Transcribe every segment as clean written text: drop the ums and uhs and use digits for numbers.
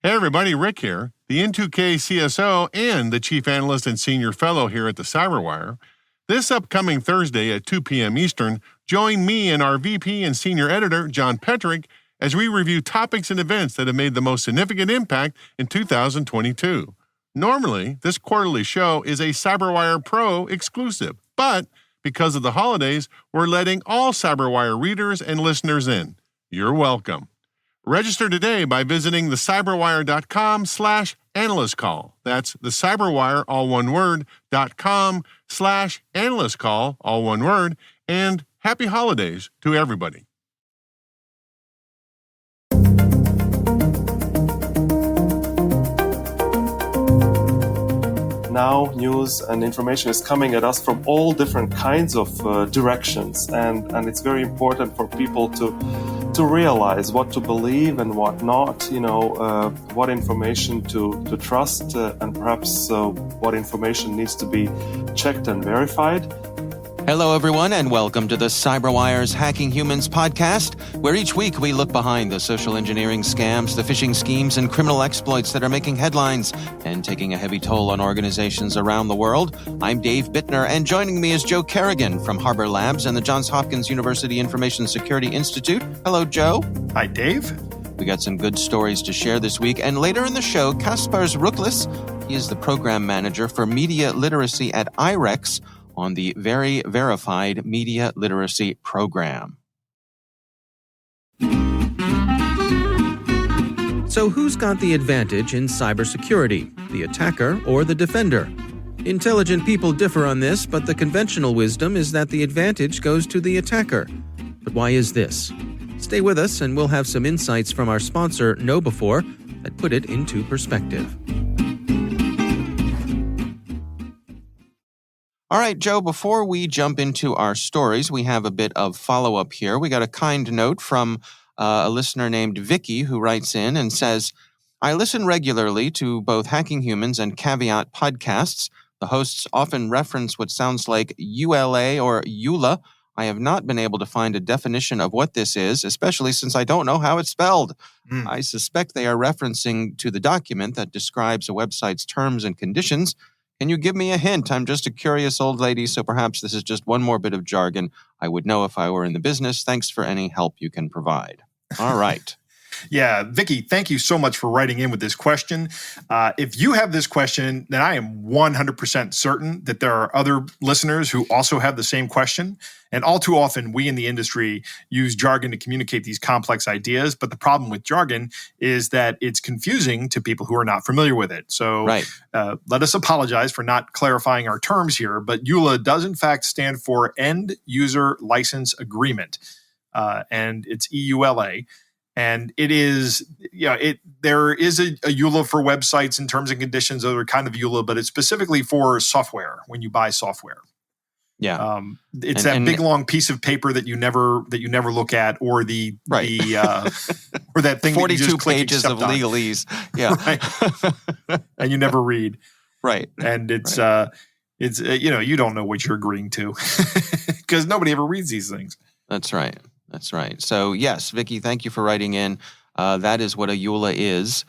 Hey everybody, Rick here, the N2K CSO and the Chief Analyst and Senior Fellow here at the CyberWire. This upcoming Thursday at 2 p.m. Eastern, join me and our VP and Senior Editor, John Petrick, as we review topics and events that have made the most significant impact in 2022. Normally, this quarterly show is a CyberWire Pro exclusive, but because of the holidays, we're letting all CyberWire readers and listeners in. You're welcome. Register today by visiting thecyberwire.com/analyst call. That's thecyberwire, all one word, .com/analyst call, all one word, and happy holidays to everybody. Now news and information is coming at us from all different kinds of directions, and it's very important for people to realize what to believe and what not, what information to trust, and perhaps what information needs to be checked and verified. Hello, everyone, and welcome to the CyberWire's Hacking Humans podcast, where each week we look behind the social engineering scams, the phishing schemes, and criminal exploits that are making headlines and taking a heavy toll on organizations around the world. I'm Dave Bittner, and joining me is Joe Kerrigan from Harbor Labs and the Johns Hopkins University Information Security Institute. Hello, Joe. Hi, Dave. We got some good stories to share this week, and later in the show, Kaspars Ruklis, he is the program manager for media literacy at IREX, on the Very Verified Media Literacy Program. So who's got the advantage in cybersecurity, the attacker or the defender? Intelligent people differ on this, but the conventional wisdom is that the advantage goes to the attacker. But why is this? Stay with us and we'll have some insights from our sponsor, KnowBe4, that put it into perspective. All right, Joe, before we jump into our stories, we have a bit of follow-up here. We got a kind note from a listener named Vicky who writes in and says, I listen regularly to both Hacking Humans and Caveat podcasts. The hosts often reference what sounds like ULA or EULA. I have not been able to find a definition of what this is, especially since I don't know how it's spelled. I suspect they are referencing to the document that describes a website's terms and conditions. Can you give me a hint? I'm just a curious old lady, so perhaps this is just one more bit of jargon I would know if I were in the business. Thanks for any help you can provide. All right. Yeah, Vicky, thank you so much for writing in with this question. If you have this question, then I am 100% certain that there are other listeners who also have the same question. And all too often, we in the industry use jargon to communicate these complex ideas. But the problem with jargon is that it's confusing to people who are not familiar with it. So let us apologize for not clarifying our terms here. But EULA does, in fact, stand for End User License Agreement. And it's EULA. And it is, there is a EULA for websites and terms and conditions, other kind of EULA, but it's specifically for software when you buy software. Yeah, it's that big long piece of paper that you never look at, or or that thing 42 that you just click pages of legalese. Yeah, right. And you never read. Right, and it's you don't know what you're agreeing to because nobody ever reads these things. That's right. That's right. So, yes, Vicky, thank you for writing in. That is what a EULA is.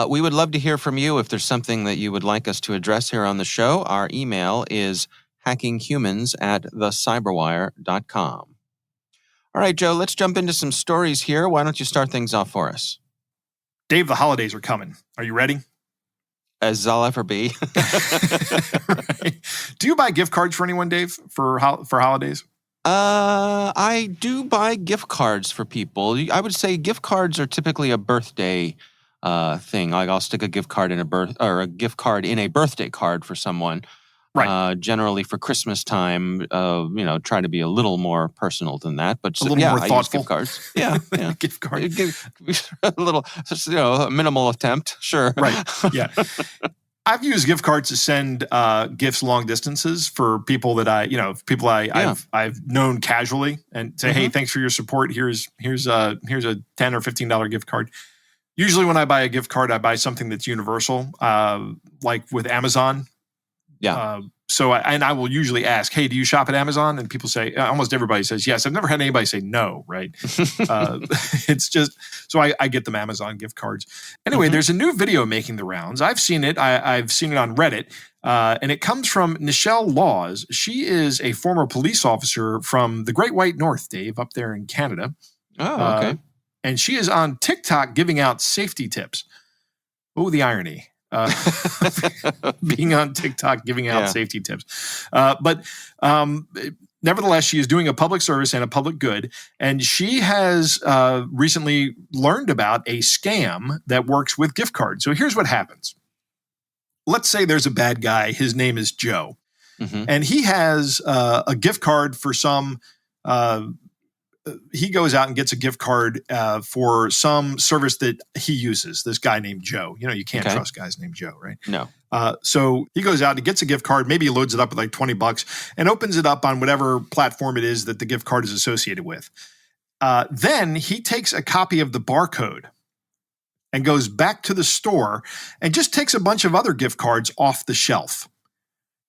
We would love to hear from you if there's something that you would like us to address here on the show. Our email is hackinghumans@thecyberwire.com. All right, Joe, let's jump into some stories here. Why don't you start things off for us? Dave, the holidays are coming. Are you ready? As I'll ever be. Right. Do you buy gift cards for anyone, Dave, for holidays? I do buy gift cards for people. I would say gift cards are typically a birthday thing. Like I'll stick a gift card in a birthday card for someone. Right. Generally for Christmas time, try to be a little more personal than that. But a little more thoughtful. I use gift cards. Yeah. Gift card. A little, a minimal attempt. Sure. Right. Yeah. I've used gift cards to send gifts long distances for people that I've known casually and say, hey, thanks for your support. Here's a $10 or $15 gift card. Usually when I buy a gift card, I buy something that's universal, like with Amazon. Yeah. So I will usually ask, hey, do you shop at Amazon? And people say, almost everybody says yes. I've never had anybody say no, right? It's just, so I get them Amazon gift cards. Anyway, there's a new video making the rounds. I've seen it. I've seen it on Reddit. And it comes from Nichelle Laws. She is a former police officer from the Great White North, Dave, up there in Canada. Oh, okay. And she is on TikTok giving out safety tips. Oh, the irony. Being on TikTok giving out safety tips. But nevertheless, she is doing a public service and a public good. And she has recently learned about a scam that works with gift cards. So here's what happens. Let's say there's a bad guy. His name is Joe. And he has a gift card for some he goes out and gets a gift card for some service that he uses, this guy named Joe. You know, you can't trust guys named Joe, right? No. So he goes out and gets a gift card. Maybe he loads it up with like $20 and opens it up on whatever platform it is that the gift card is associated with. Then he takes a copy of the barcode and goes back to the store and just takes a bunch of other gift cards off the shelf,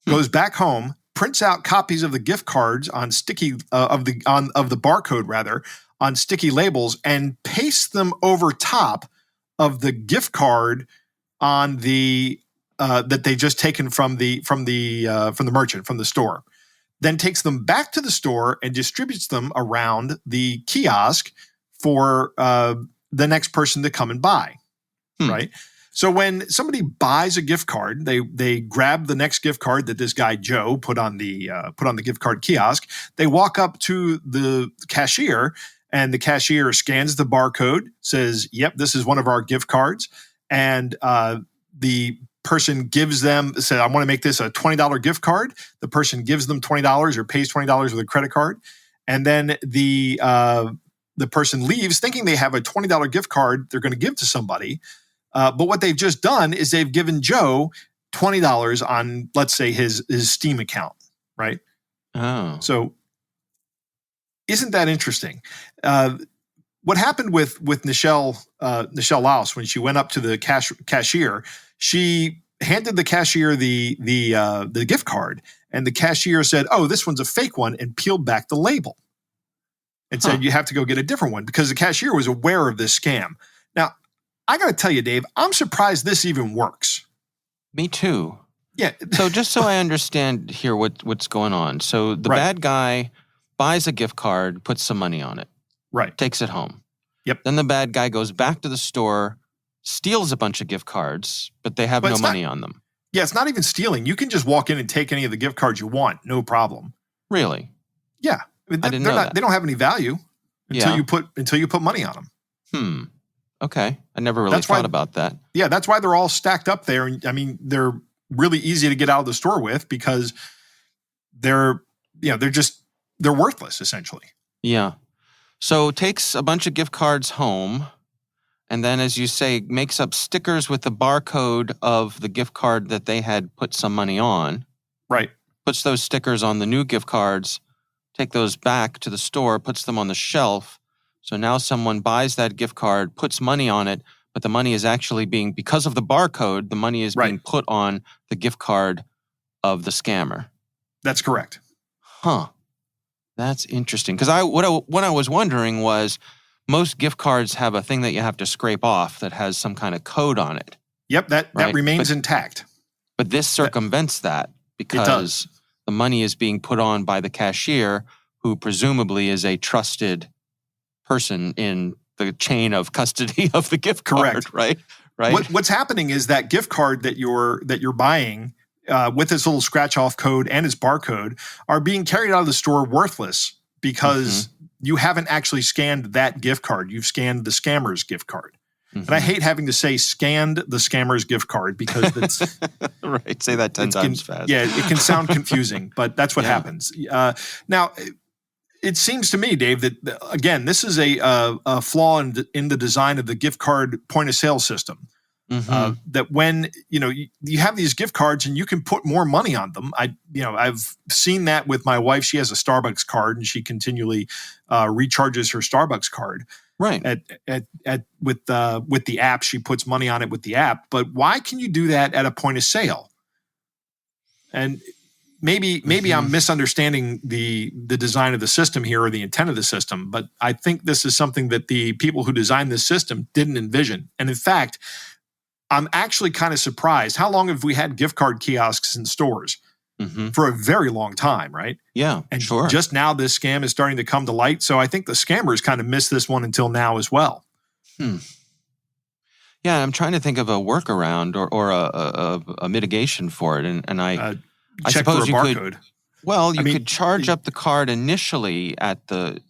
goes back home, prints out copies of the gift cards on sticky of the barcode rather on sticky labels and pastes them over top of the gift card on the that they just taken from the merchant, from the store. Then takes them back to the store and distributes them around the kiosk for the next person to come and buy. Right. So when somebody buys a gift card, they grab the next gift card that this guy Joe put on the gift card kiosk. They walk up to the cashier, and the cashier scans the barcode, says, "Yep, this is one of our gift cards." And the person gives them, said, "I want to make this a $20 gift card." The person gives them $20 or pays $20 with a credit card, and then the person leaves thinking they have a $20 gift card they're going to give to somebody. But what they've just done is they've given Joe $20 on, let's say, his Steam account, right? Oh. So isn't that interesting? What happened with Nichelle Laus when she went up to the cashier, she handed the cashier the gift card, and the cashier said, "Oh, this one's a fake one," and peeled back the label and said, "You have to go get a different one," because the cashier was aware of this scam. Now, I got to tell you, Dave, I'm surprised this even works. Me too. Yeah. So just so I understand here what's going on. So the bad guy buys a gift card, puts some money on it. Right. Takes it home. Yep. Then the bad guy goes back to the store, steals a bunch of gift cards, but they have no money on them. Yeah, it's not even stealing. You can just walk in and take any of the gift cards you want, no problem. Really? Yeah. I didn't know that. They don't have any value until you put money on them. Okay. I never really thought about that. Yeah, that's why they're all stacked up there. I mean, they're really easy to get out of the store with because they're worthless essentially. Yeah. So takes a bunch of gift cards home, and then, as you say, makes up stickers with the barcode of the gift card that they had put some money on. Right. Puts those stickers on the new gift cards, take those back to the store, puts them on the shelf. So now someone buys that gift card, puts money on it, but the money is actually because of the barcode, the money is being put on the gift card of the scammer. That's correct. Huh. That's interesting. Because what I was wondering was, most gift cards have a thing that you have to scrape off that has some kind of code on it. Yep, that remains intact. But this circumvents that because the money is being put on by the cashier, who presumably is a trusted person in the chain of custody of the gift card. Correct. Right. What's happening is that gift card that you're buying with this little scratch off code and its barcode are being carried out of the store worthless because you haven't actually scanned that gift card. You've scanned the scammer's gift card. And I hate having to say scanned the scammer's gift card because it's right. Say that 10 times fast. Yeah, it can sound confusing, but that's what happens. Now, it seems to me, Dave, that again, this is a flaw in the design of the gift card point of sale system. That when you have these gift cards and you can put more money on them. I've seen that with my wife. She has a Starbucks card and she continually recharges her Starbucks card. Right. With the app, she puts money on it with the app. But why can you do that at a point of sale? And maybe I'm misunderstanding the design of the system here or the intent of the system, but I think this is something that the people who designed this system didn't envision. And in fact, I'm actually kind of surprised. How long have we had gift card kiosks in stores? For a very long time, right? Yeah, and sure. just now this scam is starting to come to light. So I think the scammers kind of missed this one until now as well. Yeah, I'm trying to think of a workaround or a mitigation for it, and I Check suppose for a you barcode. could. Well, you could charge up the card initially at the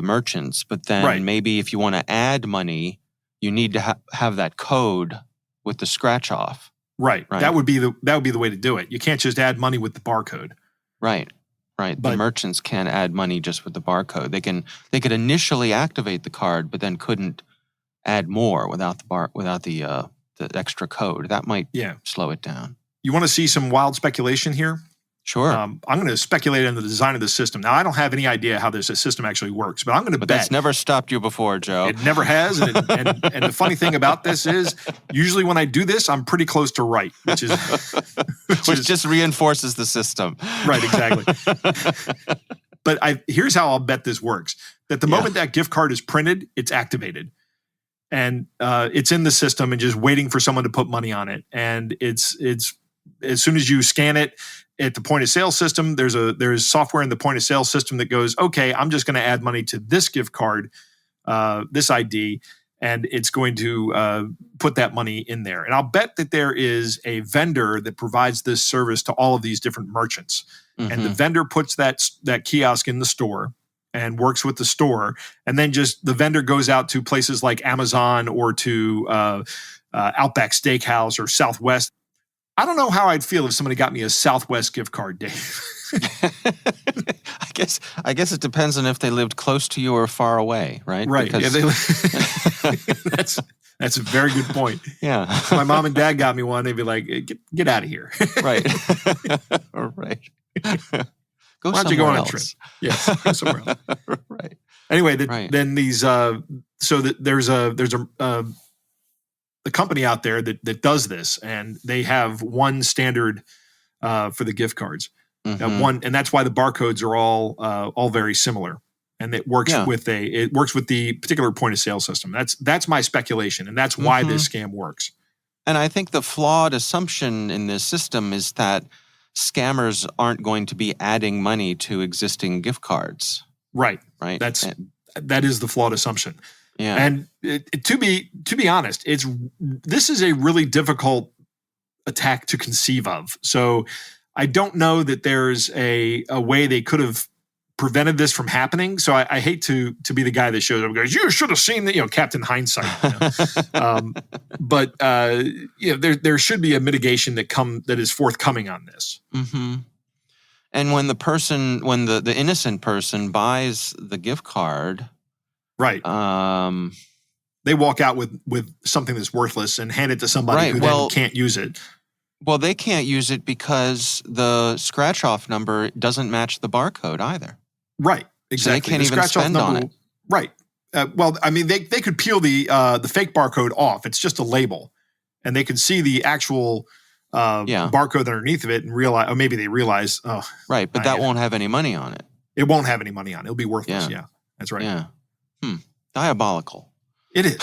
merchants, but then maybe if you want to add money, you need to have that code with the scratch off. Right. That would be the way to do it. You can't just add money with the barcode. Right. But the merchants can add money just with the barcode. They could initially activate the card, but then couldn't add more without the extra code. That might slow it down. You want to see some wild speculation here? Sure. I'm going to speculate on the design of the system. Now, I don't have any idea how this system actually works, but I'm going to bet. That's never stopped you before, Joe. It never has. And the funny thing about this is, usually when I do this, I'm pretty close to right, which just reinforces the system. Right, exactly. But here's how I'll bet this works. That the moment that gift card is printed, it's activated. And it's in the system and just waiting for someone to put money on it. And it's as soon as you scan it at the point of sale system, there's software in the point of sale system that goes, okay, I'm just going to add money to this gift card, this ID, and it's going to put that money in there. And I'll bet that there is a vendor that provides this service to all of these different merchants. And the vendor puts that kiosk in the store and works with the store. And then just the vendor goes out to places like Amazon or to Outback Steakhouse or Southwest. I don't know how I'd feel if somebody got me a Southwest gift card, Dave. I guess it depends on if they lived close to you or far away, right? Right. That's a very good point. Yeah. If my mom and dad got me one, they'd be like, get out of here. Right. Right. Why don't you go on a trip? Yes, go somewhere else. Right. Anyway, then these there's a company out there that does this, and they have one standard for the gift cards. And that's why the barcodes are all very similar, and it works with the particular point of sale system. That's my speculation, and that's why this scam works. And I think the flawed assumption in this system is that scammers aren't going to be adding money to existing gift cards. Right. That is the flawed assumption. Yeah. And to be honest, this is a really difficult attack to conceive of. So I don't know that there's a way they could have prevented this from happening. So I hate to be the guy that shows up and goes, you should have seen that, Captain Hindsight. But there should be a mitigation that is forthcoming on this. And when the innocent person buys the gift card, right? They walk out with something that's worthless and hand it to somebody who then can't use it. Well, they can't use it because the scratch-off number doesn't match the barcode either. Right, exactly. So they can't even spend on it. Right. They could peel the fake barcode off. It's just a label, and they could see the actual barcode underneath of it and realize, or maybe they realize, right, but that won't have any money on it. It won't have any money on it. It'll be worthless. Yeah, that's right. Yeah. Diabolical. It is.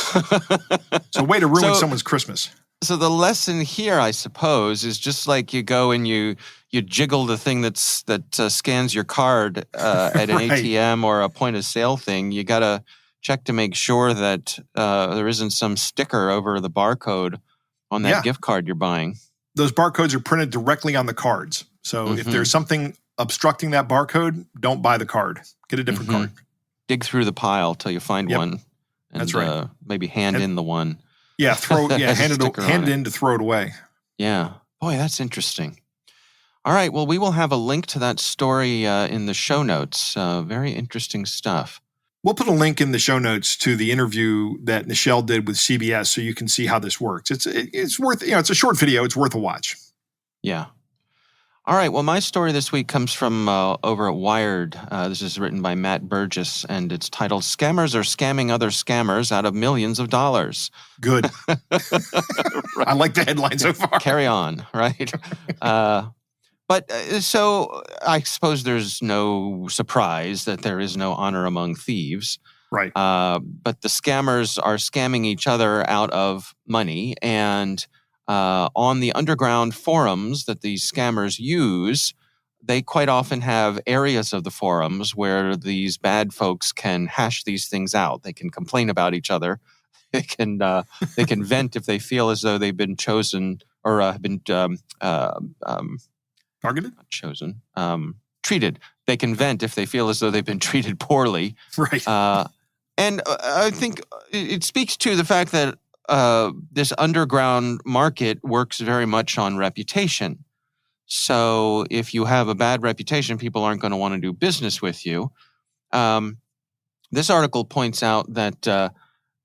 It's a way to ruin someone's Christmas. So the lesson here, I suppose, is just like you go and you jiggle the thing that scans your card at an ATM or a point of sale thing. You got to check to make sure that there isn't some sticker over the barcode on that gift card you're buying. Those barcodes are printed directly on the cards. So if there's something obstructing that barcode, don't buy the card. Get a different card. Dig through the pile till you find one. And, that's right. Maybe hand in the one. Yeah, hand it in to throw it away. Yeah. Boy, that's interesting. All right, well, we will have a link to that story in the show notes. Very interesting stuff. We'll put a link in the show notes to the interview that Nichelle did with CBS so you can see how this works. It's worth, it's a short video. It's worth a watch. Yeah. All right. Well, my story this week comes from over at Wired. This is written by Matt Burgess, and it's titled "Scammers Are Scamming Other Scammers Out of Millions of Dollars." Good. I like the headline so far. Carry on, right? So I suppose there's no surprise that there is no honor among thieves. Right. But the scammers are scamming each other out of money, and on the underground forums that these scammers use, they quite often have areas of the forums where these bad folks can hash these things out. They can complain about each other. They can vent if they feel as though they've been chosen or have been targeted, not chosen, treated. They can vent if they feel as though they've been treated poorly. Right. And I think it speaks to the fact that this underground market works very much on reputation. So if you have a bad reputation, people aren't going to want to do business with you. This article points out that the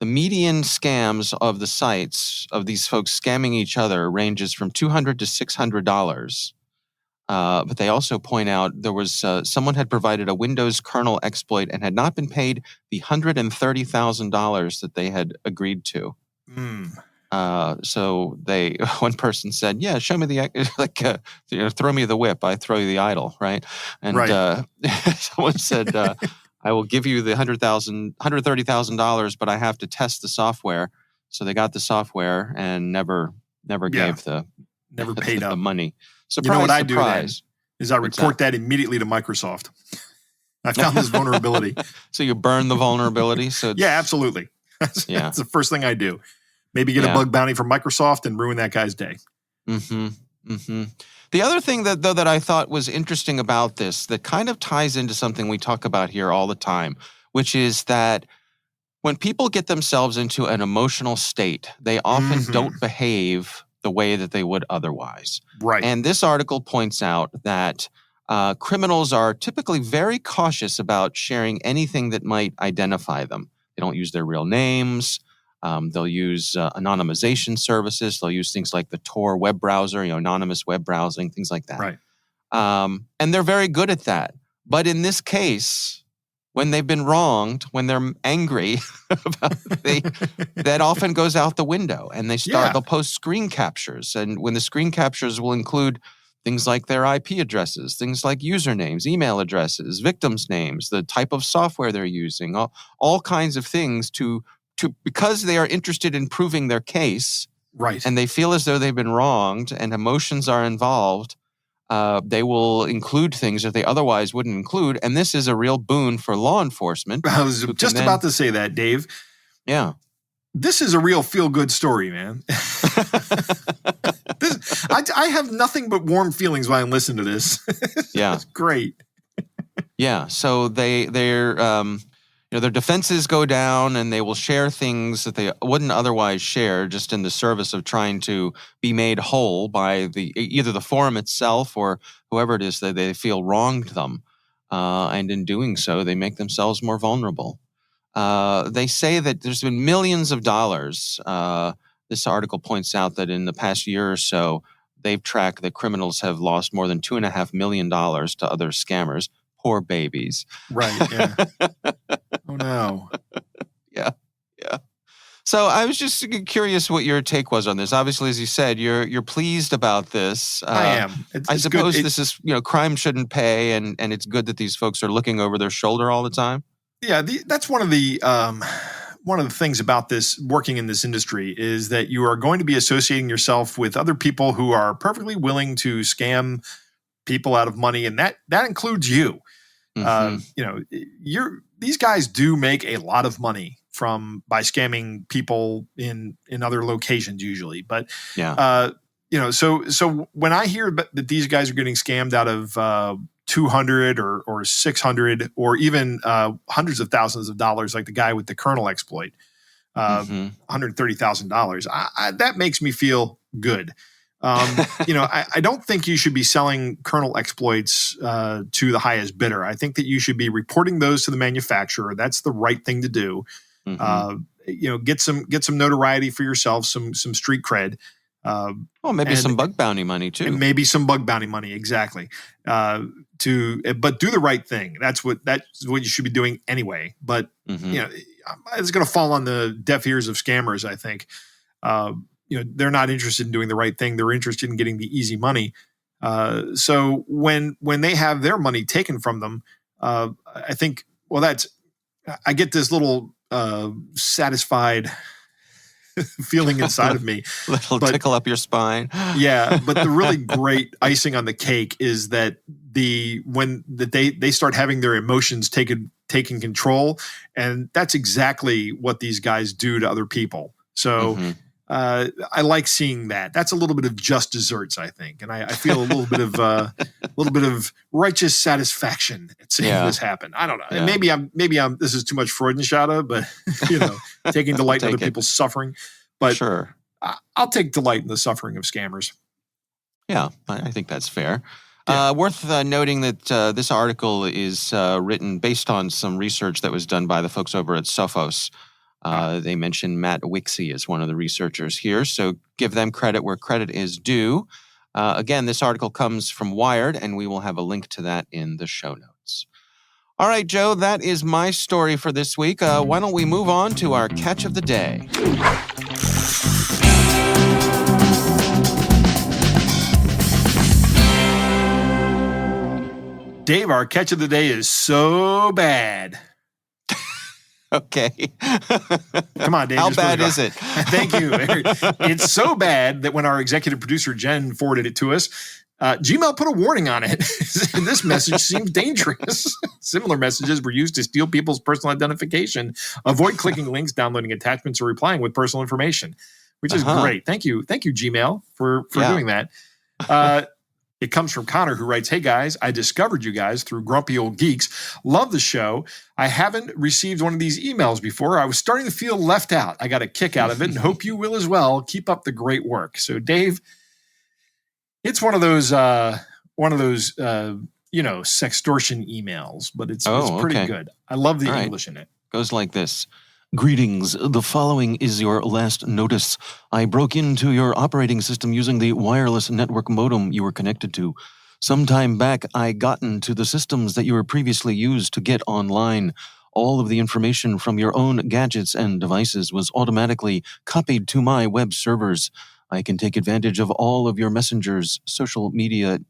median scams of the sites of these folks scamming each other ranges from $200 to $600. But they also point out there was someone had provided a Windows kernel exploit and had not been paid the $130,000 that they had agreed to. So one person said, "Yeah, show me the throw me the whip, I throw you the idol," right? And someone said, "I will give you the $130,000, but I have to test the software." So they got the software and never gave never paid the up money. Surprise, you know what I surprise. do then is I report that immediately to Microsoft. I found this vulnerability. So you burn the vulnerability? Yeah, absolutely. That's the first thing I do. Maybe get a bug bounty from Microsoft and ruin that guy's day. Mm-hmm. Mm-hmm. The other thing that I thought was interesting about this that kind of ties into something we talk about here all the time, which is that when people get themselves into an emotional state, they often don't behave the way that they would otherwise. Right. And this article points out that criminals are typically very cautious about sharing anything that might identify them. They don't use their real names. They'll use anonymization services. They'll use things like the Tor web browser, anonymous web browsing, things like that. Right. And they're very good at that. But in this case, when they've been wronged, when they're angry, that often goes out the window. And they'll post screen captures. And when the screen captures will include things like their IP addresses, things like usernames, email addresses, victims' names, the type of software they're using, all kinds of things because they are interested in proving their case. Right. And they feel as though they've been wronged and emotions are involved. They will include things that they otherwise wouldn't include. And this is a real boon for law enforcement. I was just about to say that, Dave. Yeah. This is a real feel-good story, man. I have nothing but warm feelings when I listen to this. Yeah. It's great. Yeah. So their defenses go down and they will share things that they wouldn't otherwise share just in the service of trying to be made whole by either the forum itself or whoever it is that they feel wronged them. And in doing so, they make themselves more vulnerable. They say that there's been millions of dollars. This article points out that in the past year or so, they've tracked that criminals have lost more than $2.5 million to other scammers. Poor babies. Right, yeah. Oh, no. Yeah. So I was just curious what your take was on this. Obviously, as you said, you're pleased about this. I am. I suppose this is, crime shouldn't pay, and it's good that these folks are looking over their shoulder all the time. Yeah, that's one of the things about this working in this industry is that you are going to be associating yourself with other people who are perfectly willing to scam people out of money, and that includes you. These guys do make a lot of money by scamming people in other locations usually. But so when I hear that these guys are getting scammed out of 200 or 600 or even hundreds of thousands of dollars, like the guy with the kernel exploit, $130,000, that makes me feel good. I don't think you should be selling kernel exploits to the highest bidder. I think that you should be reporting those to the manufacturer. That's the right thing to do. Get some notoriety for yourself, some street cred. Well, maybe and- some bug bounty money too. And maybe some bug bounty money, exactly. But do the right thing. That's what you should be doing anyway. But Mhm. it's going to fall on the deaf ears of scammers. I think they're not interested in doing the right thing. They're interested in getting the easy money. So when they have their money taken from them, I think I get this little satisfied feeling inside of me. Little tickle up your spine. Yeah, but the really great icing on the cake is that they start having their emotions taking control, and that's exactly what these guys do to other people. So Mhm. I like seeing that. That's a little bit of just desserts, I think, and I feel a little bit of righteous satisfaction at seeing this happen. I don't know. Yeah. Maybe I'm. This is too much Freudenschade, but taking delight in take other it. people's suffering. But Sure. I'll take delight in the suffering of scammers. Yeah, I think that's fair. Yeah. Worth noting that this article is written based on some research that was done by the folks over at Sophos. They mentioned Matt Wixie as one of the researchers here, so give them credit where credit is due. Again, this article comes from Wired, and we will have a link to that in the show notes. All right, Joe, that is my story for this week. Why don't we move on to our catch of the day? Dave, our catch of the day is so bad. Okay. Come on, Dave. How you're supposed to bad go. is it? Thank you. It's so bad that when our executive producer, Jen, forwarded it to us, Gmail put a warning on it. This message seems dangerous. Similar messages were used to steal people's personal identification. Avoid clicking links, downloading attachments, or replying with personal information, which is great. Thank you, Gmail, for doing that. It comes from Connor, who writes, "Hey guys, I discovered you guys through Grumpy Old Geeks. Love the show. I haven't received one of these emails before. I was starting to feel left out. I got a kick out of it and hope you will as well. Keep up the great work." So Dave, it's one of those sextortion emails, but it's pretty good. I love the English in it. Goes like this. Greetings. The following is your last notice. I broke into your operating system using the wireless network modem you were connected to. Some time back, I got into the systems that you were previously used to get online. All of the information from your own gadgets and devices was automatically copied to my web servers. I can take advantage of all of your messengers, social media,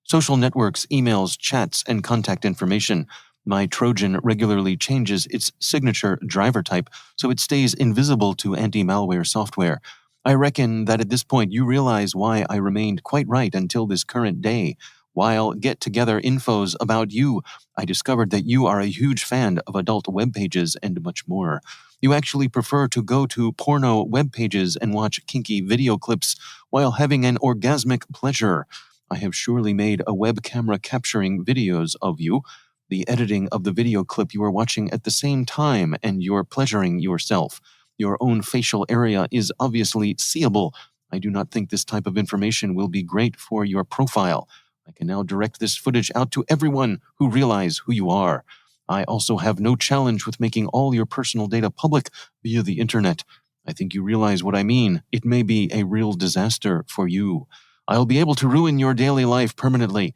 social networks, emails, chats, and contact information. My Trojan regularly changes its signature driver type so it stays invisible to anti-malware software. I reckon that at this point you realize why I remained quite right until this current day. While get-together infos about you, I discovered that you are a huge fan of adult web pages and much more. You actually prefer to go to porno web pages and watch kinky video clips while having an orgasmic pleasure. I have surely made a web camera capturing videos of you, the editing of the video clip you are watching at the same time, and you're pleasuring yourself. Your own facial area is obviously seeable. I do not think this type of information will be great for your profile. I can now direct this footage out to everyone who realize who you are. I also have no challenge with making all your personal data public via the internet. I think you realize what I mean. It may be a real disaster for you. I'll be able to ruin your daily life permanently.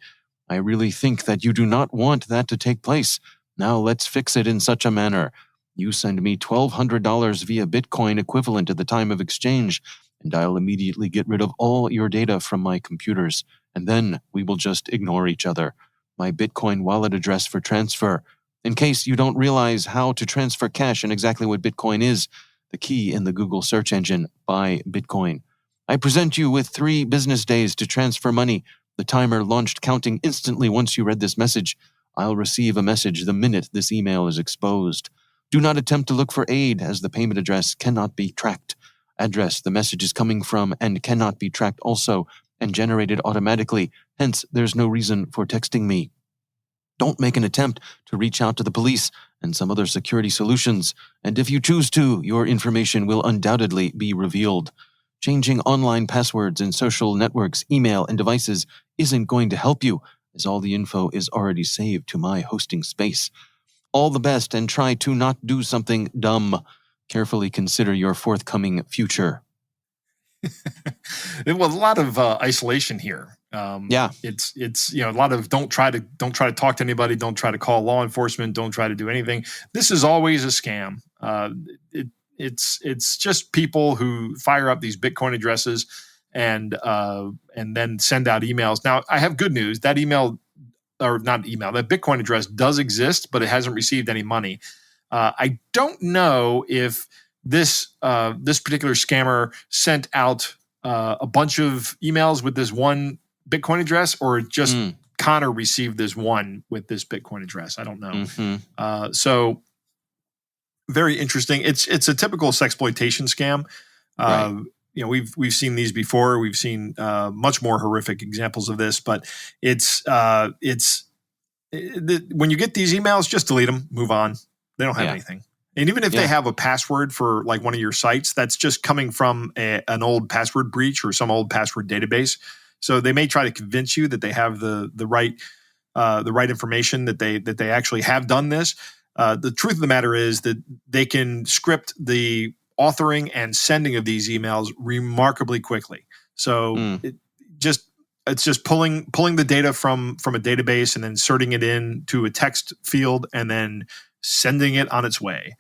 I really think that you do not want that to take place. Now let's fix it in such a manner. You send me $1,200 via Bitcoin equivalent at the time of exchange, and I'll immediately get rid of all your data from my computers, and then we will just ignore each other. My Bitcoin wallet address for transfer. In case you don't realize how to transfer cash and exactly what Bitcoin is, the key in the Google search engine, buy Bitcoin. I present you with 3 business days to transfer money. The timer launched counting instantly once you read this message. I'll receive a message the minute this email is exposed. Do not attempt to look for aid, as the payment address cannot be tracked. Address the message is coming from and cannot be tracked also and generated automatically. Hence, there's no reason for texting me. Don't make an attempt to reach out to the police and some other security solutions. And if you choose to, your information will undoubtedly be revealed. Changing online passwords in social networks, email, and devices isn't going to help you, as all the info is already saved to my hosting space. All the best, and try to not do something dumb. Carefully consider your forthcoming future. It was a lot of isolation here. Yeah. It's a lot of don't try to talk to anybody, don't try to call law enforcement, don't try to do anything. This is always a scam. It's just people who fire up these Bitcoin addresses and then send out emails. Now, I have good news. That that Bitcoin address does exist, but it hasn't received any money. I don't know if this particular scammer sent out a bunch of emails with this one Bitcoin address, or just Connor received this one with this Bitcoin address. I don't know. Mm-hmm. So very interesting. It's a typical sexploitation scam. Right. We've seen these before. We've seen much more horrific examples of this, but when you get these emails, just delete them, move on. They don't have anything. And even if they have a password for like one of your sites, that's just coming from an old password breach or some old password database. So they may try to convince you that they have the right information, that they actually have done this. The truth of the matter is that they can script the authoring and sending of these emails remarkably quickly. So it's just pulling the data from a database and inserting it into a text field and then sending it on its way.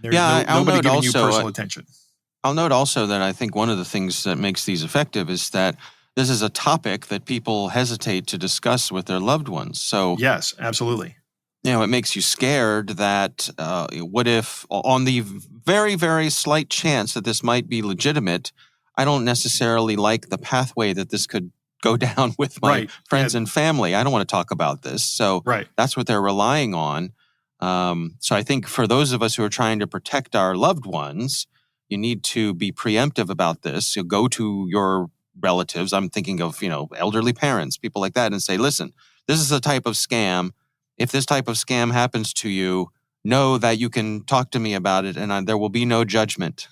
There's nobody giving you personal attention. I'll note also that I think one of the things that makes these effective is that this is a topic that people hesitate to discuss with their loved ones. So yes, absolutely. It makes you scared that what if, on the very, very slight chance that this might be legitimate, I don't necessarily like the pathway that this could go down with my friends and family. I don't want to talk about this. So that's what they're relying on. So I think for those of us who are trying to protect our loved ones, you need to be preemptive about this. You go to your relatives. I'm thinking of, elderly parents, people like that, and say, listen, this is a type of scam. If this type of scam happens to you, know that you can talk to me about it and there will be no judgment,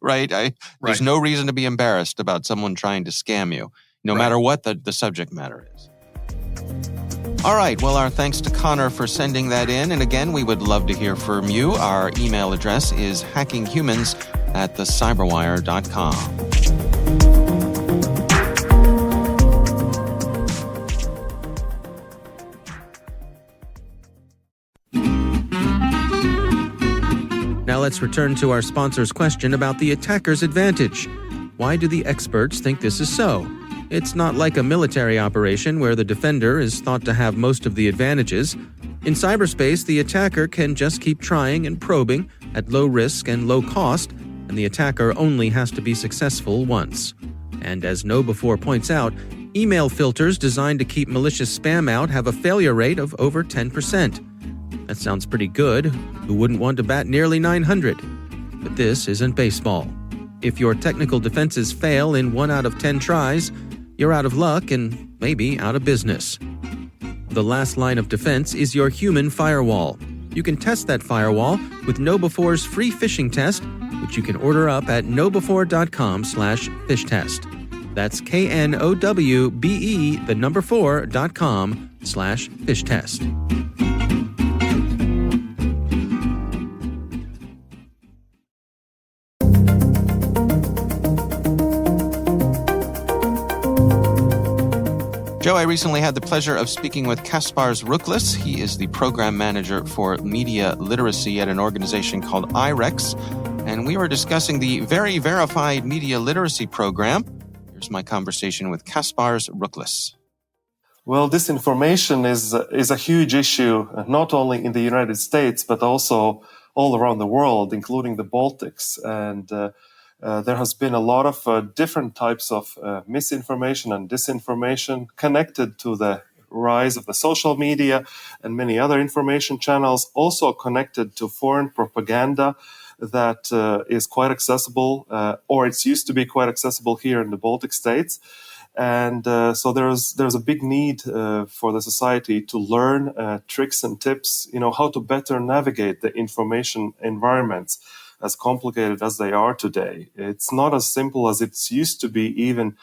right? There's no reason to be embarrassed about someone trying to scam you, no matter what the subject matter is. All right. Well, our thanks to Connor for sending that in. And again, we would love to hear from you. Our email address is hackinghumans@thecyberwire.com. Now let's return to our sponsor's question about the attacker's advantage. Why do the experts think this is so? It's not like a military operation where the defender is thought to have most of the advantages. In cyberspace, the attacker can just keep trying and probing at low risk and low cost, and the attacker only has to be successful once. And as KnowBe4 points out, email filters designed to keep malicious spam out have a failure rate of over 10%. That sounds pretty good. Who wouldn't want to bat nearly 900? But this isn't baseball. If your technical defenses fail in 1 out of 10 tries, you're out of luck and maybe out of business. The last line of defense is your human firewall. You can test that firewall with KnowBe4's free phishing test, which you can order up at knowbe4.com/phish test. That's knowbe4.com/phish test. Joe, I recently had the pleasure of speaking with Kaspars Ruklis. He is the program manager for media literacy at an organization called IREX, and we were discussing the Very Verified Media Literacy Program. Here's my conversation with Kaspars Ruklis. Well, disinformation is a huge issue, not only in the United States, but also all around the world, including the Baltics. And there has been a lot of different types of misinformation and disinformation connected to the rise of the social media and many other information channels, also connected to foreign propaganda that is quite accessible, or it's used to be quite accessible here in the Baltic states. And so there's a big need for the society to learn tricks and tips, how to better navigate the information environments, as complicated as they are today. It's not as simple as it used to be even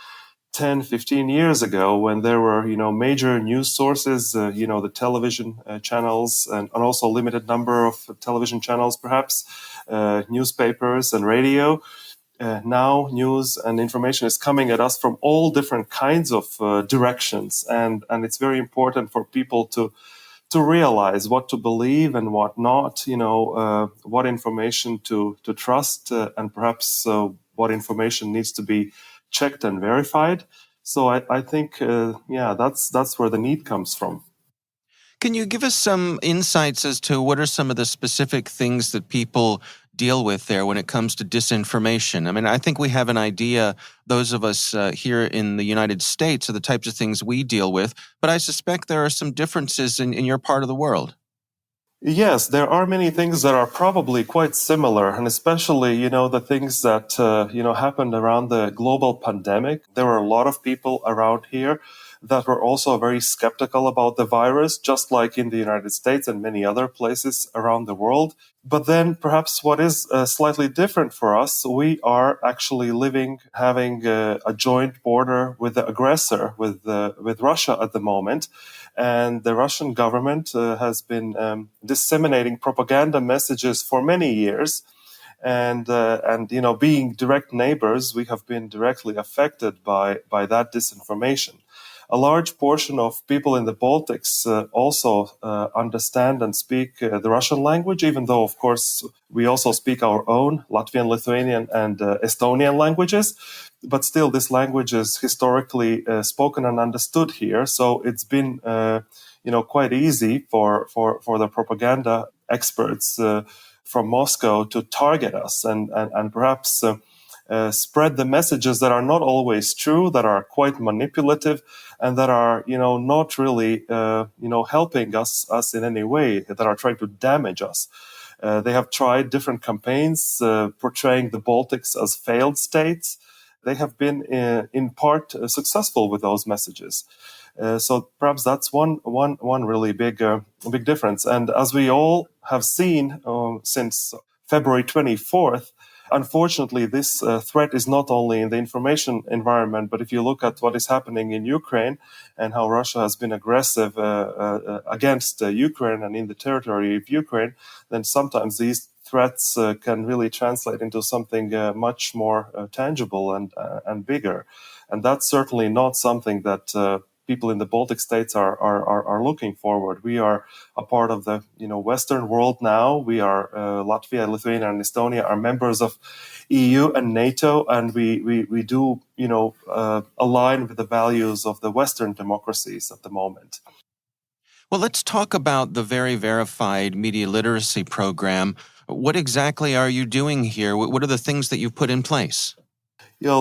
10, 15 years ago, when there were, major news sources, the television channels, and also a limited number of television channels, perhaps, newspapers and radio. now news and information is coming at us from all different kinds of directions, and it's very important for people to realize what to believe and what not, what information to trust, and perhaps what information needs to be checked and verified. So I think, that's where the need comes from. Can you give us some insights as to what are some of the specific things that people deal with there when it comes to disinformation? I mean, I think we have an idea, those of us here in the United States, of the types of things we deal with, but I suspect there are some differences in your part of the world. Yes, there are many things that are probably quite similar, and especially, the things that, happened around the global pandemic. There were a lot of people around here that were also very skeptical about the virus, just like in the United States and many other places around the world. But then perhaps what is slightly different for us, we are actually having a joint border with the aggressor, with Russia at the moment. And the Russian government has been disseminating propaganda messages for many years. And being direct neighbors, we have been directly affected by that disinformation. A large portion of people in the Baltics also understand and speak the Russian language, even though, of course, we also speak our own Latvian, Lithuanian, and Estonian languages. But still, this language is historically spoken and understood here. So it's been, quite easy for the propaganda experts from Moscow to target us and perhaps spread the messages that are not always true, that are quite manipulative, and that are, not really, helping us in any way, that are trying to damage us. They have tried different campaigns portraying the Baltics as failed states. They have been, in part, successful with those messages. So perhaps that's one really big difference. And as we all have seen since February 24th, unfortunately, this threat is not only in the information environment, but if you look at what is happening in Ukraine and how Russia has been aggressive against Ukraine and in the territory of Ukraine, then sometimes these threats can really translate into something much more tangible and bigger. And that's certainly not something that people in the Baltic states are looking forward. We are a part of the Western world now. We are Latvia, Lithuania, and Estonia are members of EU and NATO, and we do align with the values of the Western democracies at the moment. Well, let's talk about the Very Verified Media Literacy Program. What exactly are you doing here? What are the things that you've put in place?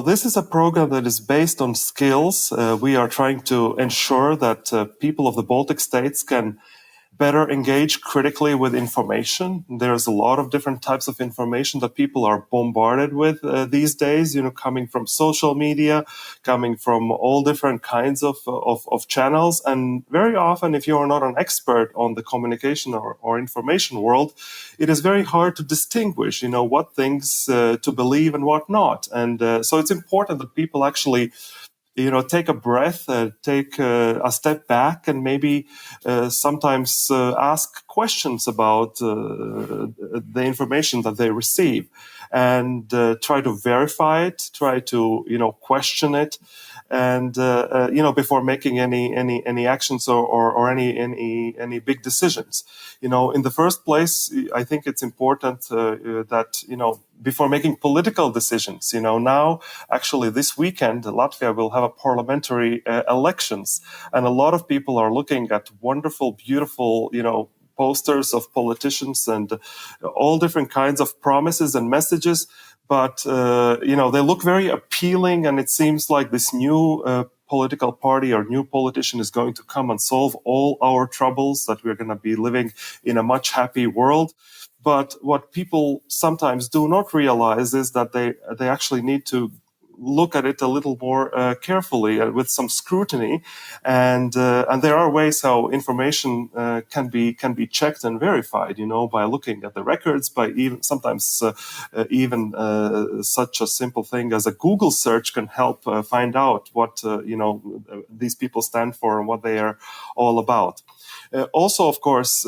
This is a program that is based on skills. We are trying to ensure that people of the Baltic states can better engage critically with information. There's a lot of different types of information that people are bombarded with these days, coming from social media, coming from all different kinds of channels. And very often, if you are not an expert on the communication or information world, it is very hard to distinguish, what things to believe and what not. And so it's important that people actually take a breath, take a step back, and maybe sometimes ask questions about the information that they receive, and try to verify it, try to question it, and before making any actions or any big decisions. In the first place, I think it's important that before making political decisions, now actually this weekend Latvia will have a parliamentary elections, and a lot of people are looking at wonderful, beautiful, posters of politicians and all different kinds of promises and messages. But they look very appealing, and it seems like this new political party or new politician is going to come and solve all our troubles, that we're going to be living in a much happy world. But what people sometimes do not realize is that they actually need to look at it a little more carefully with some scrutiny, and there are ways how information can be checked and verified, by looking at the records, by even sometimes even such a simple thing as a Google search can help find out what these people stand for and what they are all about. Also, of course,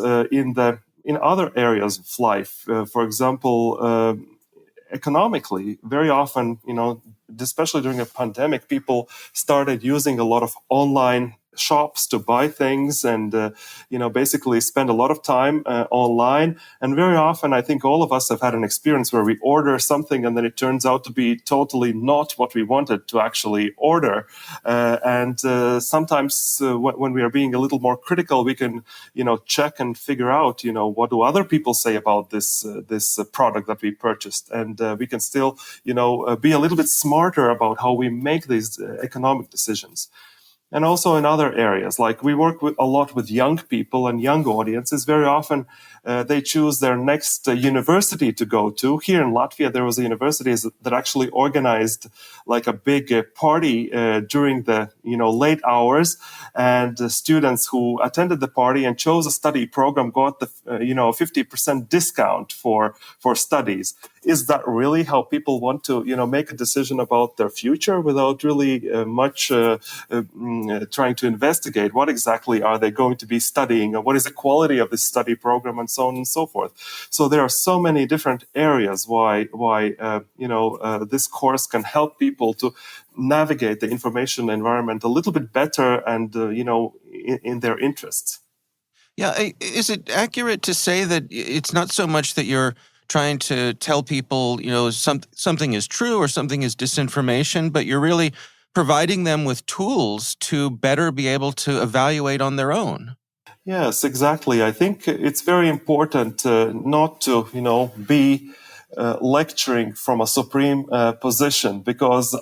in other areas of life, for example, economically, very often, especially during a pandemic, people started using a lot of online shops to buy things and basically spend a lot of time online. And very often I think all of us have had an experience where we order something and then it turns out to be totally not what we wanted to actually order. And sometimes when we are being a little more critical, we can check and figure out what do other people say about this product that we purchased, and we can still be a little bit smarter about how we make these economic decisions. And also in other areas, like we work a lot with young people and young audiences. Very often they choose their next university to go to. Here in Latvia, there was a university that actually organized like a big party during the late hours, and students who attended the party and chose a study program got the 50% discount for studies. Is that really how people want to make a decision about their future without really much trying to investigate what exactly are they going to be studying, and what is the quality of this study program, and so on and so forth? So there are so many different areas why this course can help people to navigate the information environment a little bit better and in their interests. Yeah, is it accurate to say that it's not so much that you're trying to tell people, something is true or something is disinformation, but you're really providing them with tools to better be able to evaluate on their own? Yes, exactly. I think it's very important not to, be lecturing from a supreme position, because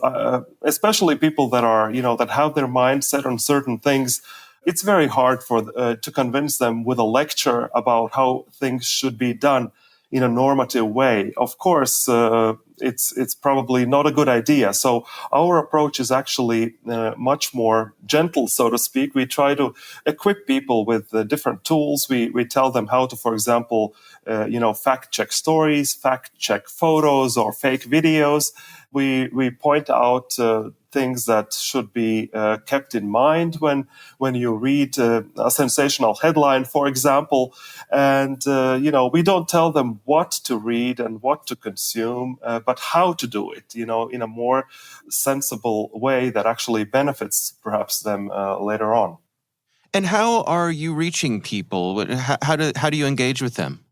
especially people that are, that have their mind set on certain things, it's very hard to convince them with a lecture about how things should be done in a normative way. Of course, it's probably not a good idea. So our approach is actually much more gentle, so to speak. We try to equip people with different tools. We tell them how to, for example, fact check stories, fact check photos or fake videos. We point out things that should be kept in mind when you read a sensational headline, for example. And we don't tell them what to read and what to consume, but how to do it, in a more sensible way that actually benefits perhaps them later on. And how are you reaching people? How do you engage with them?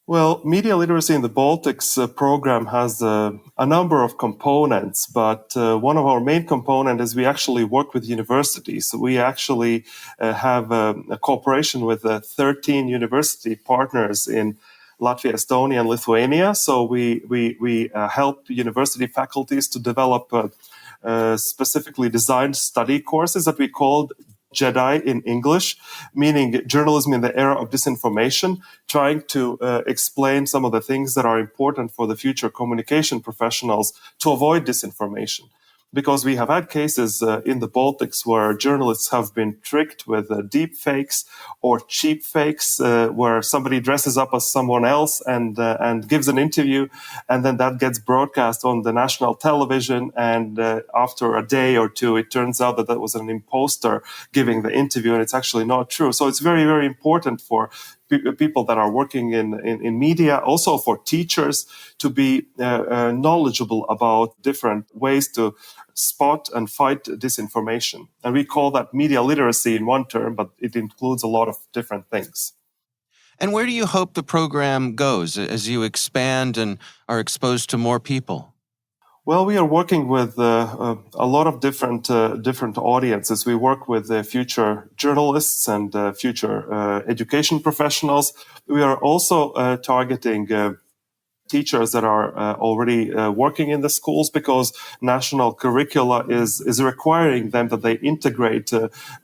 Well, Media Literacy in the Baltics program has a number of components, but one of our main components is we actually work with universities. So we actually have a cooperation with 13 university partners in Latvia, Estonia, and Lithuania. So we help university faculties to develop specifically designed study courses that we called JEDI in English, meaning journalism in the era of disinformation, trying to explain some of the things that are important for the future communication professionals to avoid disinformation. Because we have had cases in the Baltics where journalists have been tricked with deep fakes or cheap fakes, where somebody dresses up as someone else and gives an interview, and then that gets broadcast on the national television. And after a day or two, it turns out that was an imposter giving the interview, and it's actually not true. So it's very, very important for people that are working in media, also for teachers, to be knowledgeable about different ways to spot and fight disinformation. And we call that media literacy in one term, but it includes a lot of different things. And where do you hope the program goes as you expand and are exposed to more people? Well, we are working with a lot of different audiences. We work with future journalists and future education professionals. We are also targeting teachers that are already working in the schools, because national curricula is requiring them that they integrate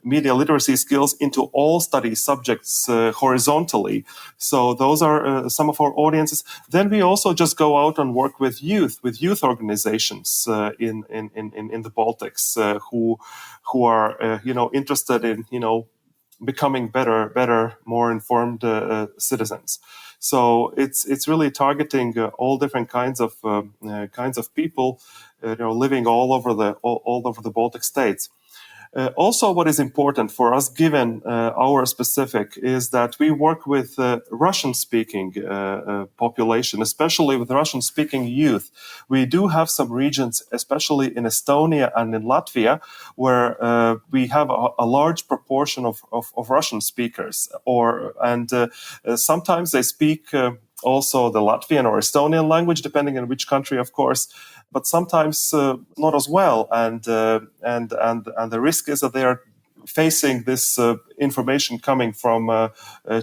media literacy skills into all study subjects horizontally. So those are some of our audiences. Then we also just go out and work with youth organizations in the Baltics who are interested in becoming better, more informed citizens. So it's really targeting all different kinds of people, living all over the Baltic states. Also, what is important for us, given our specific, is that we work with Russian-speaking population, especially with Russian-speaking youth. We do have some regions, especially in Estonia and in Latvia, where we have a large proportion of Russian speakers, and sometimes they speak also the Latvian or Estonian language, depending on which country, of course, but sometimes not as well. And the risk is that they are facing this information coming from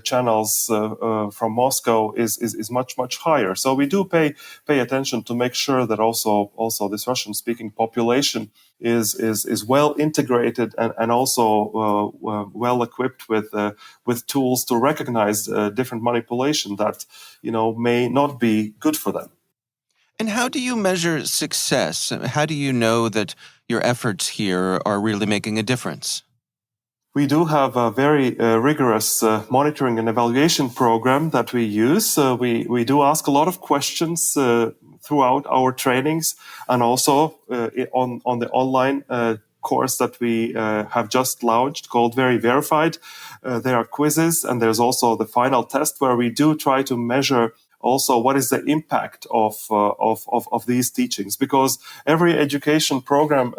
channels from Moscow is much higher. So we do pay attention to make sure that also this Russian speaking population is well integrated and also well equipped with tools to recognize different manipulation that may not be good for them. And how do you measure success? How do you know that your efforts here are really making a difference? We do have a very rigorous monitoring and evaluation program that we use. We do ask a lot of questions throughout our trainings, and also on the online course that we have just launched called Very Verified. There are quizzes, and there's also the final test where we do try to measure also what is the impact of these teachings, because every education program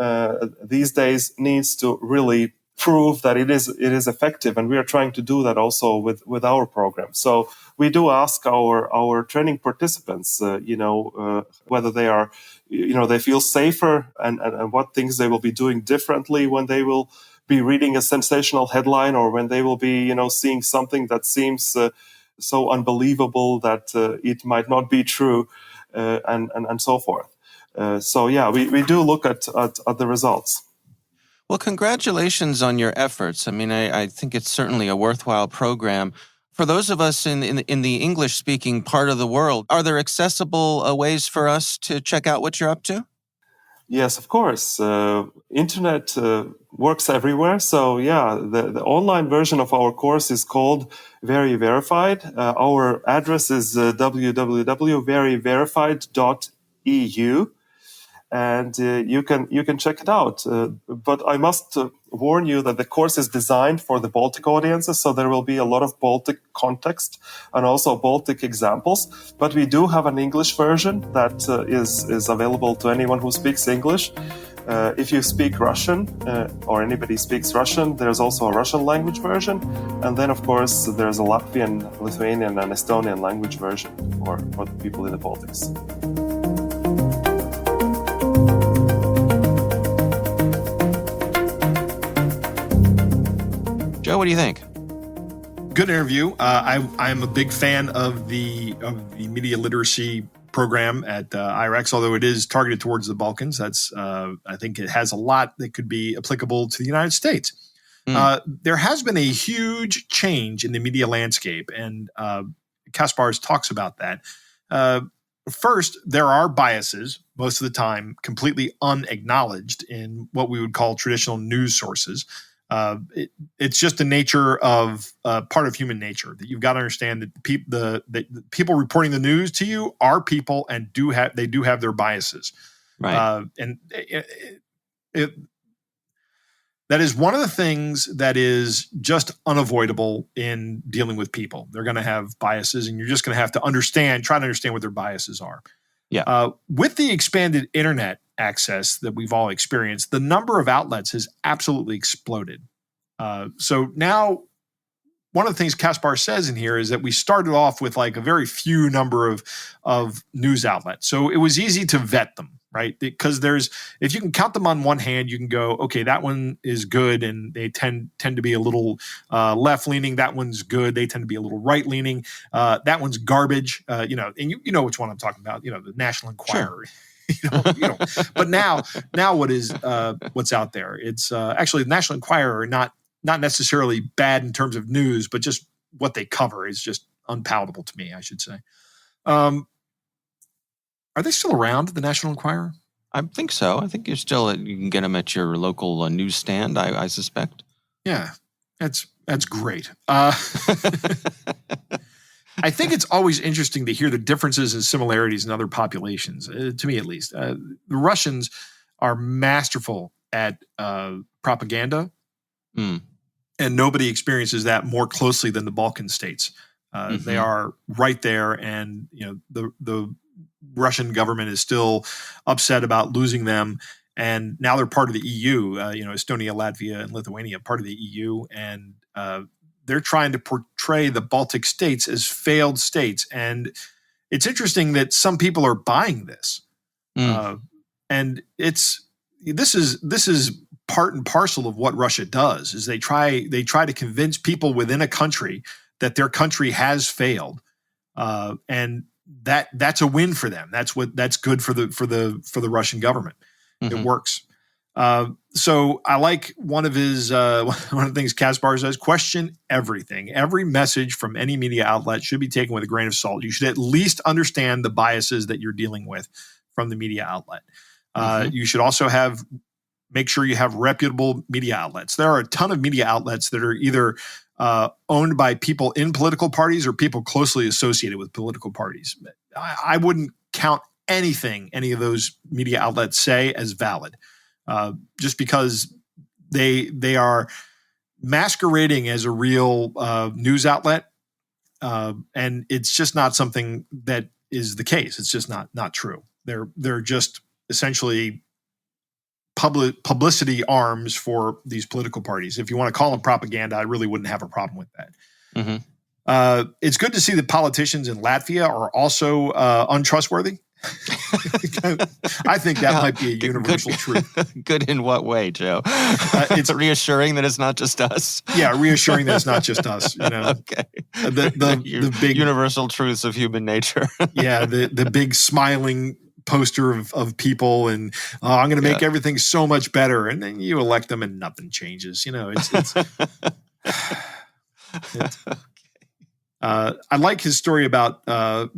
these days needs to really prove that it is effective, and we are trying to do that also with our program. So we do ask our training participants, whether they are, they feel safer, and what things they will be doing differently when they will be reading a sensational headline, or when they will be, seeing something that seems so unbelievable that it might not be true, and so forth. So yeah, we do look at the results. Well, congratulations on your efforts. I mean, I think it's certainly a worthwhile program. For those of us in the English-speaking part of the world, are there accessible ways for us to check out what you're up to? Yes, of course. Internet works everywhere. So yeah, the online version of our course is called Very Verified. Our address is www.veryverified.eu. And you can check it out. But I must warn you that the course is designed for the Baltic audiences, so there will be a lot of Baltic context and also Baltic examples. But we do have an English version that is available to anyone who speaks English. If you speak Russian, or anybody speaks Russian, there's also a Russian language version. And then, of course, there's a Latvian, Lithuanian, and Estonian language version for the people in the Baltics. Joe, what do you think? Good interview. I'm a big fan of the media literacy program at IREX, although it is targeted towards the Balkans. That's I think it has a lot that could be applicable to the United States. There has been a huge change in the media landscape, and Kaspars talks about that. First, there are biases, most of the time completely unacknowledged in what we would call traditional news sources. It's just the nature of part of human nature that you've got to understand that the people reporting the news to you are people and do have their biases, right? That is one of the things that is just unavoidable in dealing with people. They're going to have biases, and you're just going to have to try to understand what their biases are. Yeah. With the expanded internet access that we've all experienced, the number of outlets has absolutely exploded. So now, one of the things Kaspar says in here is that we started off with like a very few number of news outlets. So it was easy to vet them, right? Because if you can count them on one hand, you can go, okay, that one is good, and they tend to be a little left leaning. That one's good. They tend to be a little right leaning. That one's garbage. And you know which one I'm talking about. The National Enquirer. Sure. But now what's out there? It's actually the National Enquirer are not necessarily bad in terms of news, but just what they cover is just unpalatable to me, I should say. Are they still around, the National Enquirer? I think so. I think you can get them at your local newsstand, I suspect. Yeah, that's great. I think it's always interesting to hear the differences and similarities in other populations, to me at least. The Russians are masterful at propaganda, Mm. and nobody experiences that more closely than the Balkan states. They are right there, and the Russian government is still upset about losing them, and now they're part of the EU. Estonia, Latvia, and Lithuania part of the EU, and they're trying to portray the Baltic states as failed states. And it's interesting that some people are buying this, and this is part and parcel of what Russia does. Is they try to convince people within a country that their country has failed, and that's a win for them. That's good for the Russian government. It works. So I like one of the things Kaspar says: question everything. Every message from any media outlet should be taken with a grain of salt. You should at least understand the biases that you're dealing with from the media outlet. You should also make sure you have reputable media outlets. There are a ton of media outlets that are either owned by people in political parties or people closely associated with political parties. I wouldn't count anything any of those media outlets say as valid, just because they are masquerading as a real news outlet, and it's just not something that is the case. It's just not true. They're just essentially publicity arms for these political parties. If you want to call them propaganda, I really wouldn't have a problem with that. It's good to see that politicians in Latvia are also untrustworthy. I think that might be a universal truth. Good in what way, Joe? It's reassuring that it's not just us. Yeah, reassuring that it's not just us. Okay. The big universal truths of human nature. Yeah, the big smiling poster of people, and I'm going to make everything so much better, and then you elect them and nothing changes. I like his story about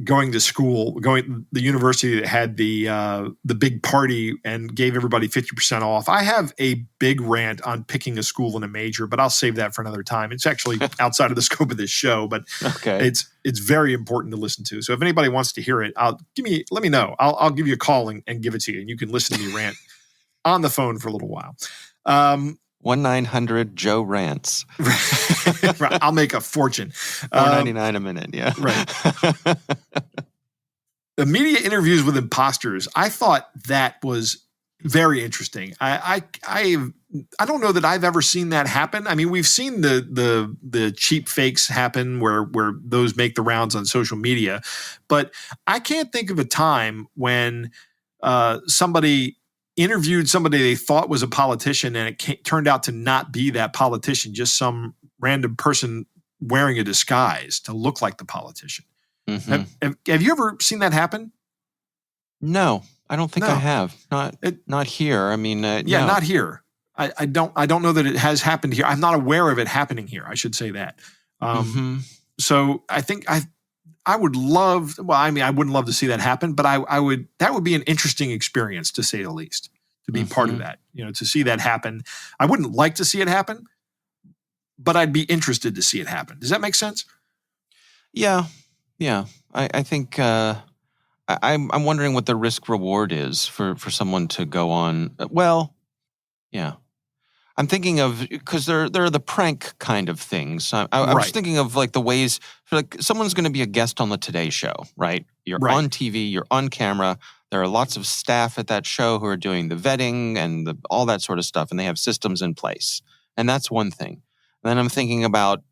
going to school, the university that had the big party and gave everybody 50% off. I have a big rant on picking a school and a major, but I'll save that for another time. It's actually outside of the scope of this show, but it's very important to listen to. So if anybody wants to hear it, let me know. I'll give you a call and give it to you, and you can listen to me rant on the phone for a little while. 1-900 Joe Rants. Right, I'll make a fortune. $4.99 a minute. Yeah. Right. The media interviews with imposters. I thought that was very interesting. I don't know that I've ever seen that happen. I mean, we've seen the cheap fakes happen where those make the rounds on social media, but I can't think of a time when somebody interviewed somebody they thought was a politician and it turned out to not be that politician, just some random person wearing a disguise to look like the politician. Have you ever seen that happen? No, I don't think I have. Not here. I mean, not here. I don't know that it has happened here. I'm not aware of it happening here. I should say that. So I think I would love. Well, I mean, I wouldn't love to see that happen, but I would. That would be an interesting experience, to say the least, to be part of that. To see that happen. I wouldn't like to see it happen, but I'd be interested to see it happen. Does that make sense? Yeah. I think I'm wondering what the risk reward is for someone to go on. Well, yeah. I'm thinking of, because there are the prank kind of things. I was thinking of like the ways, like someone's going to be a guest on the Today Show, right? You're on TV, you're on camera. There are lots of staff at that show who are doing the vetting and all that sort of stuff, and they have systems in place. And that's one thing. And then I'm thinking about,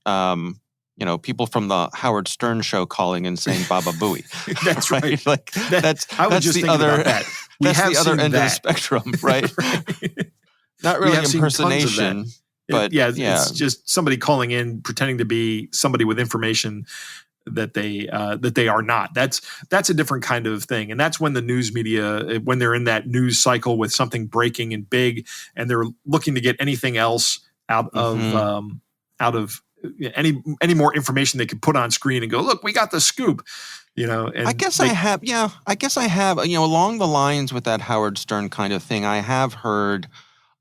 people from the Howard Stern show calling and saying "Baba Booey." That's right. Like I was just thinking about that. That's the other end of the spectrum, right? Not really impersonation, but it's just somebody calling in, pretending to be somebody with information that they are not. That's a different kind of thing, and that's when the news media, when they're in that news cycle with something breaking and big, and they're looking to get anything else out of any more information they could put on screen and go, look, we got the scoop. And I guess I have. Along the lines with that Howard Stern kind of thing, I have heard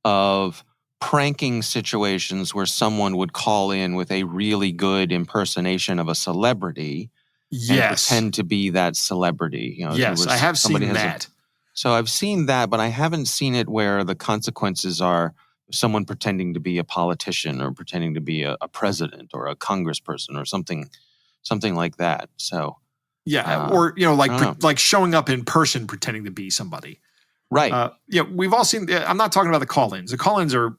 of pranking situations where someone would call in with a really good impersonation of a celebrity and pretend to be that celebrity. Yes, I have seen that. So I've seen that, but I haven't seen it where the consequences are someone pretending to be a politician or pretending to be a president or a congressperson or something like that. So yeah, or you know, I don't know. like showing up in person pretending to be somebody. Right. Yeah, we've all seen. I'm not talking about the call-ins. The call-ins are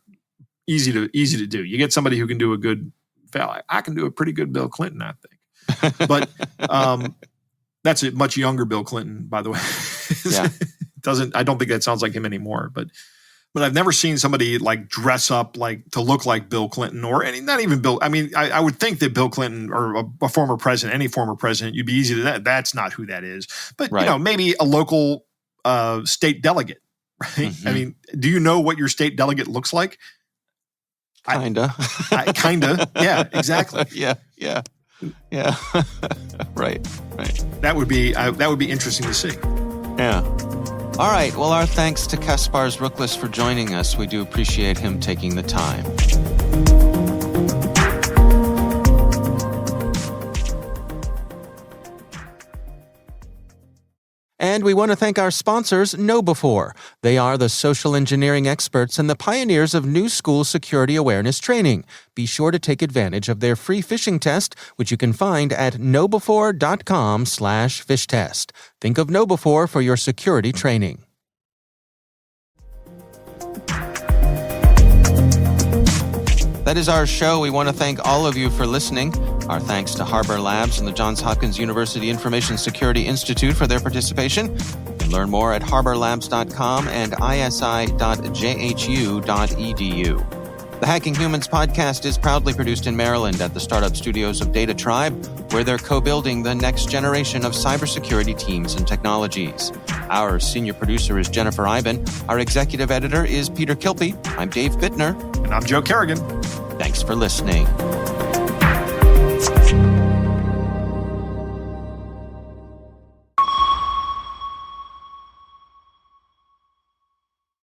easy to do. You get somebody who can do a good. I can do a pretty good Bill Clinton, I think. But that's a much younger Bill Clinton, by the way. Yeah. I don't think that sounds like him anymore. But I've never seen somebody like dress up like to look like Bill Clinton not even Bill. I mean, I would think that Bill Clinton or a former president, any former president, you'd be easy to that. That's not who that is. But Right. you know, maybe a local state delegate. Right? Mhm. I mean, do you know what your state delegate looks like? Kinda. Kinda. Yeah, exactly. Yeah. Right. That would be interesting to see. Yeah. All right. Well, our thanks to Kaspars Ruklis for joining us. We do appreciate him taking the time. And we want to thank our sponsors, KnowBe4. They are the social engineering experts and the pioneers of new school security awareness training. Be sure to take advantage of their free phishing test, which you can find at knowbe4.com/phish test. Think of KnowBe4 for your security training. That is our show. We want to thank all of you for listening. Our thanks to Harbor Labs and the Johns Hopkins University Information Security Institute for their participation. You can learn more at harborlabs.com and isi.jhu.edu. The Hacking Humans podcast is proudly produced in Maryland at the startup studios of Data Tribe, where they're co-building the next generation of cybersecurity teams and technologies. Our senior producer is Jennifer Iben. Our executive editor is Peter Kilpie. I'm Dave Bittner. And I'm Joe Kerrigan. Thanks for listening.